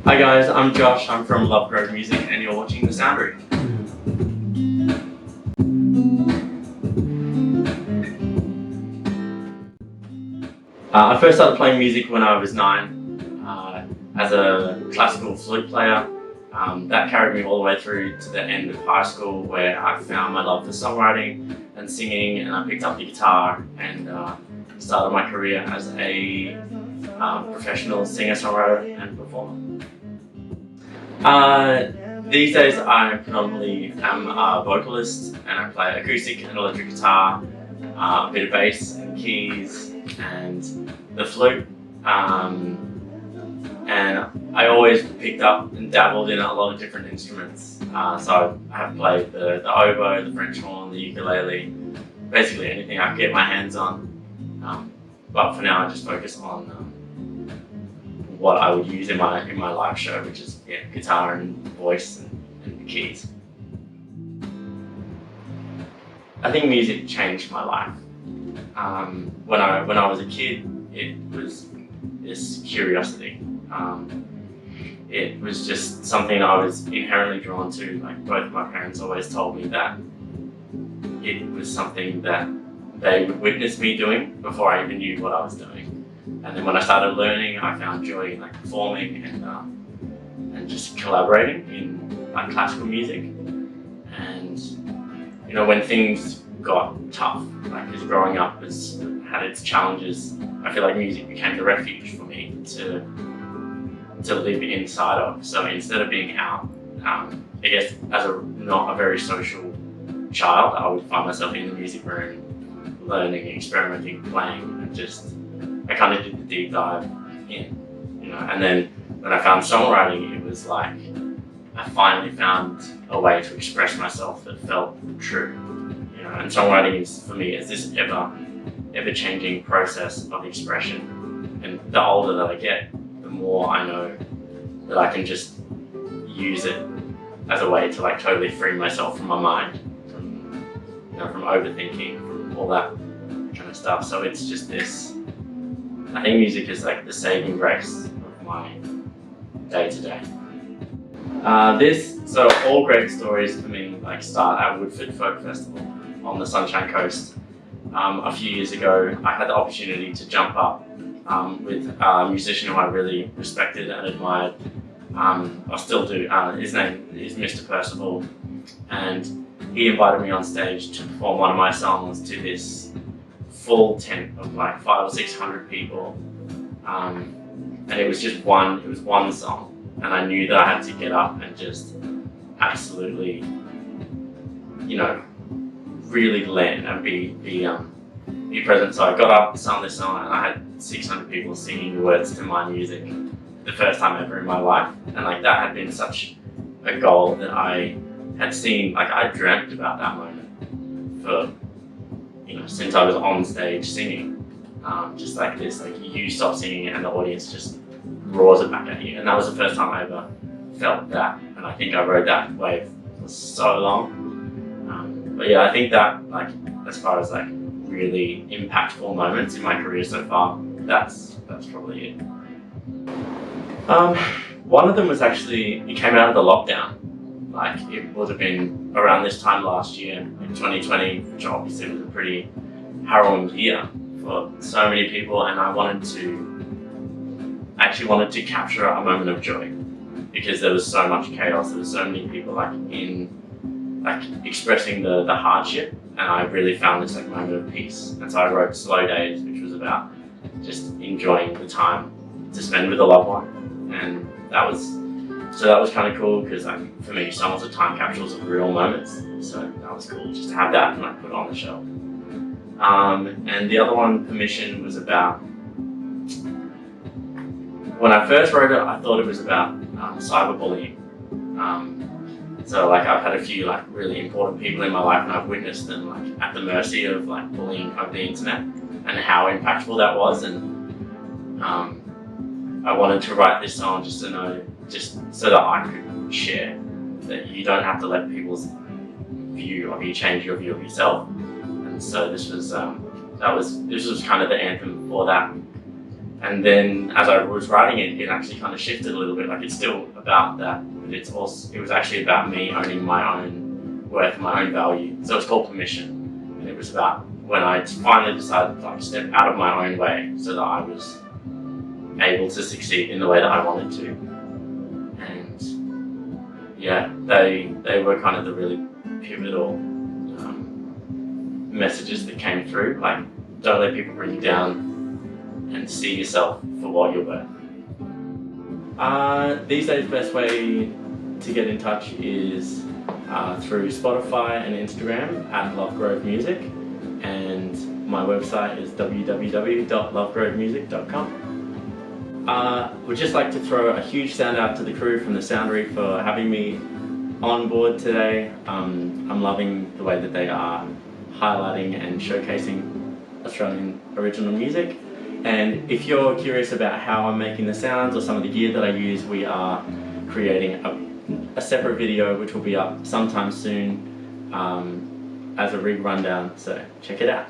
Hi guys, I'm Josh, I'm from Lovegrove Music and you're watching the Soundery. I first started playing music when I was 9 as a classical flute player. That carried me all the way through to the end of high school where I found my love for songwriting and singing, and I picked up the guitar and started my career as a professional singer, songwriter and performer. These days I predominantly am a vocalist and I play acoustic and electric guitar, a bit of bass and keys and the flute. And I always picked up and dabbled in a lot of different instruments. So I have played the oboe, the French horn, the ukulele, basically anything I could get my hands on. But for now I just focus on what I would use in my live show, which is guitar and voice and keys. I think music changed my life. When I was a kid, it was this curiosity. It was just something I was inherently drawn to. Like, both of my parents always told me that it was something that they would witness me doing before I even knew what I was doing. And then when I started learning, I found joy in performing and just collaborating in classical music. And when things got tough, because growing up had its challenges, I feel like music became the refuge for me to live inside of. So instead of being out, I guess as not a very social child, I would find myself in the music room, learning, experimenting, playing, and I kind of did the deep dive in, and then when I found songwriting, it was like I finally found a way to express myself that felt true, and songwriting is, for me, is this ever-changing process of expression, and the older that I get, the more I know that I can just use it as a way to totally free myself from my mind, from overthinking, from all that kind of stuff. So it's just this, I think music is the saving grace of my day-to-day. So all great stories for me start at Woodford Folk Festival on the Sunshine Coast. A few years ago, I had the opportunity to jump up with a musician who I really respected and admired. I still do. His name is Mr. Percival, and he invited me on stage to perform one of my songs to this full tent of 500 or 600 people, and it was one song, and I knew that I had to get up and just absolutely, really land and be present. So I got up, sung this song, and I had 600 people singing the words to my music, the first time ever in my life, and that had been such a goal that I had seen, I dreamt about that moment for, since I was on stage singing. Just this, you stop singing and the audience just roars it back at you, and that was the first time I ever felt that, and I think I rode that wave for so long. But yeah, I think that as far as really impactful moments in my career so far, that's probably it. One of them was it came out of the lockdown. It would have been around this time last year, 2020, which obviously was a pretty harrowing year for so many people, and I actually wanted to capture a moment of joy, because there was so much chaos, there were so many people expressing the hardship, and I really found this moment of peace. And so I wrote Slow Days, which was about just enjoying the time to spend with a loved one, and that was kind of cool, because for me, songs are time capsules of real moments, so that was cool just to have that and put it on the shelf. And the other one, Permission, was about, when I first wrote it, I thought it was about cyberbullying. So I've had a few really important people in my life, and I've witnessed them at the mercy of bullying over the internet, and how impactful that was. And I wanted to write this song just so that I could share that you don't have to let people's view of you change your view of yourself. And so this was kind of the anthem for that. And then as I was writing it, it actually kind of shifted a little bit. Like, it's still about that, but it was actually about me owning my own worth, my own value. So it's called Permission, and it was about when I finally decided to like step out of my own way so that I was able to succeed in the way that I wanted to. And yeah, they were kind of the really pivotal messages that came through. Like, don't let people bring you down, and see yourself for what you're worth. These days, the best way to get in touch is through Spotify and Instagram at Lovegrove Music, and my website is www.lovegrovemusic.com. Would just like to throw a huge shout out to the crew from the Soundery for having me on board today. I'm loving the way that they are highlighting and showcasing Australian original music. And if you're curious about how I'm making the sounds or some of the gear that I use, we are creating a separate video which will be up sometime soon as a rig rundown, so check it out.